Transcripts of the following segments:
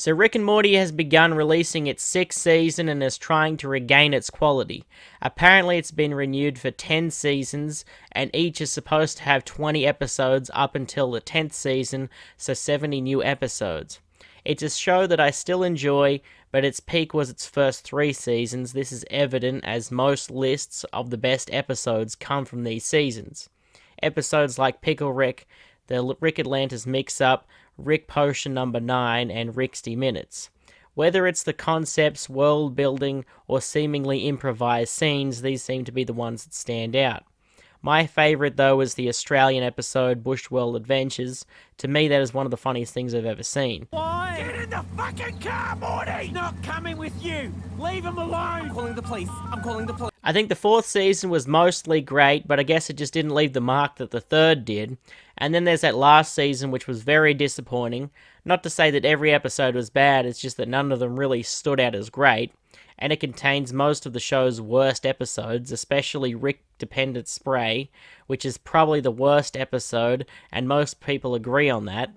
So Rick and Morty has begun releasing its sixth season and is trying to regain its quality. Apparently it's been renewed for 10 seasons, and each is supposed to have 20 episodes up until the 10th season, so 70 new episodes. It's a show that I still enjoy, but its peak was its first 3 seasons. This is evident as most lists of the best episodes come from these seasons. Episodes like Pickle Rick, the Rick Atlantis Mix-Up, Rick Potion number 9, and Rixty Minutes. Whether it's the concepts, world building, or seemingly improvised scenes, these seem to be the ones that stand out. My favourite, though, is the Australian episode Bush World Adventures. To me, that is one of the funniest things I've ever seen. Why? Get in the fucking car, Morty! Not coming with you! Leave him alone! I'm calling the police. I'm calling the police. I think the 4th season was mostly great, but I guess it just didn't leave the mark that the 3rd did. And then there's that last season, which was very disappointing. Not to say that every episode was bad, it's just that none of them really stood out as great. And it contains most of the show's worst episodes, especially Rick Dependent Spray, which is probably the worst episode, and most people agree on that.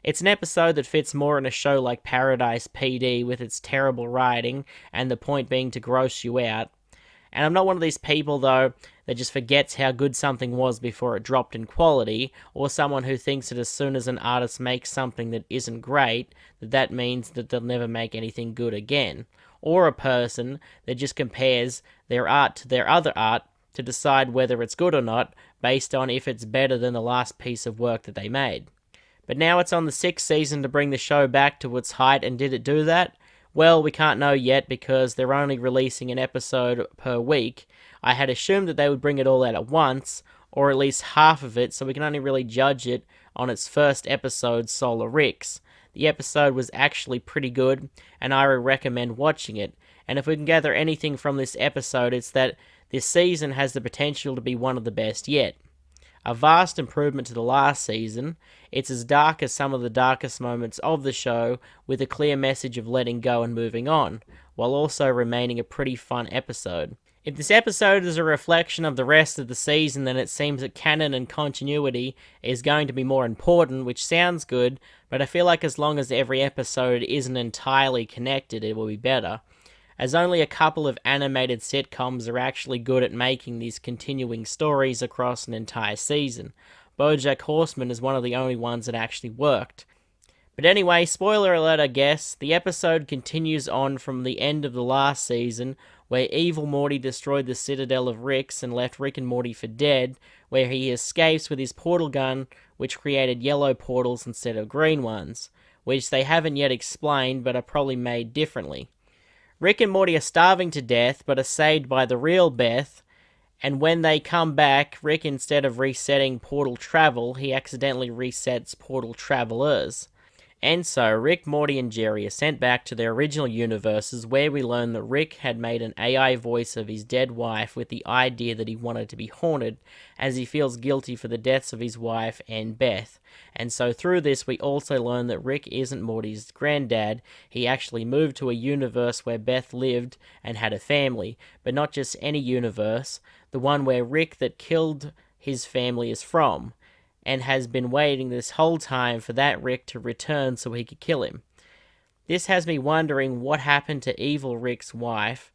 It's an episode that fits more in a show like Paradise PD with its terrible writing, and the point being to gross you out. And I'm not one of these people, though, that just forgets how good something was before it dropped in quality, or someone who thinks that as soon as an artist makes something that isn't great, that means that they'll never make anything good again. Or a person that just compares their art to their other art to decide whether it's good or not, based on if it's better than the last piece of work that they made. But now it's on the 6th season to bring the show back to its height, and did it do that? Well, we can't know yet because they're only releasing an episode per week. I had assumed that they would bring it all out at once, or at least half of it, so we can only really judge it on its first episode, Solaricks. The episode was actually pretty good, and I would recommend watching it. And if we can gather anything from this episode, it's that this season has the potential to be one of the best yet. A vast improvement to the last season. It's as dark as some of the darkest moments of the show, with a clear message of letting go and moving on, while also remaining a pretty fun episode. If this episode is a reflection of the rest of the season, then it seems that canon and continuity is going to be more important, which sounds good, but I feel like as long as every episode isn't entirely connected, it will be better, as only a couple of animated sitcoms are actually good at making these continuing stories across an entire season. BoJack Horseman is one of the only ones that actually worked. But anyway, spoiler alert I guess, the episode continues on from the end of the last season, where evil Morty destroyed the citadel of Ricks and left Rick and Morty for dead, where he escapes with his portal gun, which created yellow portals instead of green ones, which they haven't yet explained but are probably made differently. Rick and Morty are starving to death, but are saved by the real Beth, and when they come back, Rick, instead of resetting portal travel, he accidentally resets portal travelers. And so, Rick, Morty, and Jerry are sent back to their original universes, where we learn that Rick had made an AI voice of his dead wife with the idea that he wanted to be haunted, as he feels guilty for the deaths of his wife and Beth. And so through this, we also learn that Rick isn't Morty's granddad. He actually moved to a universe where Beth lived and had a family, but not just any universe, the one where Rick that killed his family is from, and has been waiting this whole time for that Rick to return so he could kill him. This has me wondering what happened to evil Rick's wife,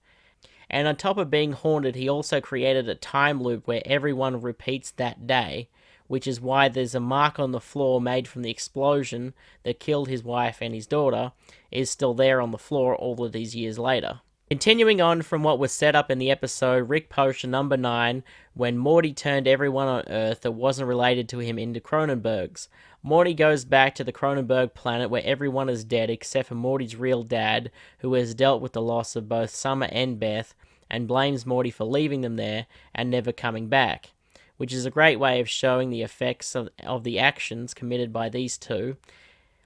and on top of being haunted, he also created a time loop where everyone repeats that day, which is why there's a mark on the floor made from the explosion that killed his wife and his daughter, is still there on the floor all of these years later. Continuing on from what was set up in the episode Rick Potion number 9, when Morty turned everyone on Earth that wasn't related to him into Cronenbergs. Morty goes back to the Cronenberg planet where everyone is dead except for Morty's real dad, who has dealt with the loss of both Summer and Beth, and blames Morty for leaving them there and never coming back, which is a great way of showing the effects of the actions committed by these two.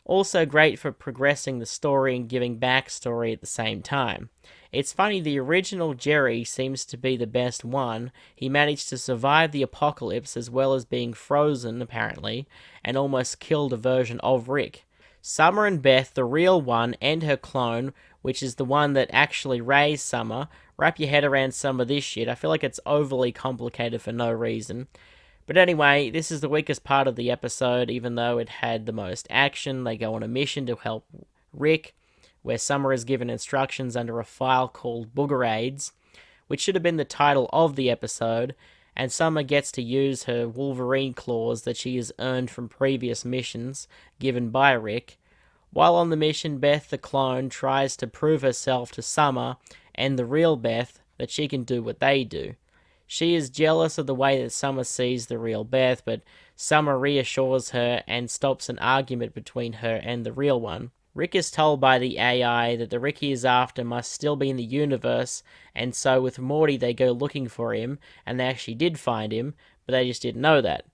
Also great for progressing the story and giving backstory at the same time. It's funny, the original Jerry seems to be the best one. He managed to survive the apocalypse as well as being frozen, apparently, and almost killed a version of Rick. Summer and Beth, the real one, and her clone, which is the one that actually raised Summer. Wrap your head around some of this shit. I feel like it's overly complicated for no reason. But anyway, this is the weakest part of the episode, even though it had the most action. They go on a mission to help Rick, where Summer is given instructions under a file called Boogerades, which should have been the title of the episode, and Summer gets to use her Wolverine claws that she has earned from previous missions given by Rick. While on the mission, Beth the clone tries to prove herself to Summer and the real Beth that she can do what they do. She is jealous of the way that Summer sees the real Beth, but Summer reassures her and stops an argument between her and the real one. Rick is told by the AI that the Rick he is after must still be in the universe, and so with Morty they go looking for him, and they actually did find him, but they just didn't know that.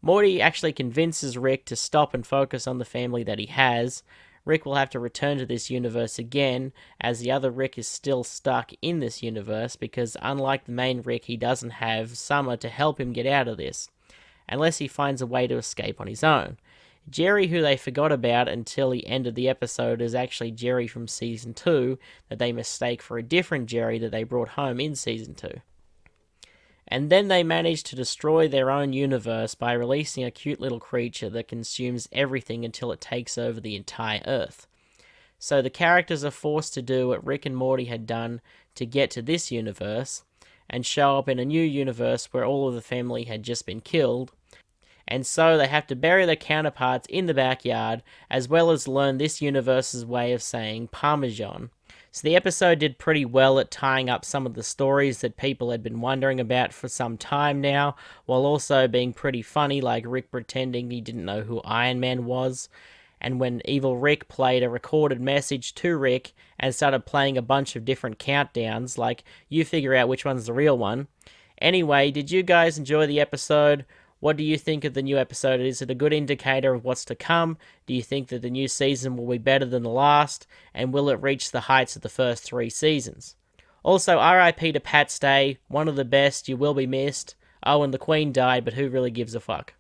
Morty actually convinces Rick to stop and focus on the family that he has. Rick will have to return to this universe again, as the other Rick is still stuck in this universe, because unlike the main Rick, he doesn't have Summer to help him get out of this, unless he finds a way to escape on his own. Jerry, who they forgot about until the end of the episode, is actually Jerry from Season 2, that they mistake for a different Jerry that they brought home in Season 2. And then they manage to destroy their own universe by releasing a cute little creature that consumes everything until it takes over the entire Earth. So the characters are forced to do what Rick and Morty had done to get to this universe, and show up in a new universe where all of the family had just been killed, and so they have to bury their counterparts in the backyard, as well as learn this universe's way of saying Parmesan. So the episode did pretty well at tying up some of the stories that people had been wondering about for some time now, while also being pretty funny, like Rick pretending he didn't know who Iron Man was, and when Evil Rick played a recorded message to Rick and started playing a bunch of different countdowns, like, you figure out which one's the real one. Anyway, did you guys enjoy the episode? What do you think of the new episode? Is it a good indicator of what's to come? Do you think that the new season will be better than the last? And will it reach the heights of the first 3 seasons? Also, RIP to Pat Stay, one of the best, you will be missed. Oh, and the Queen died, but who really gives a fuck?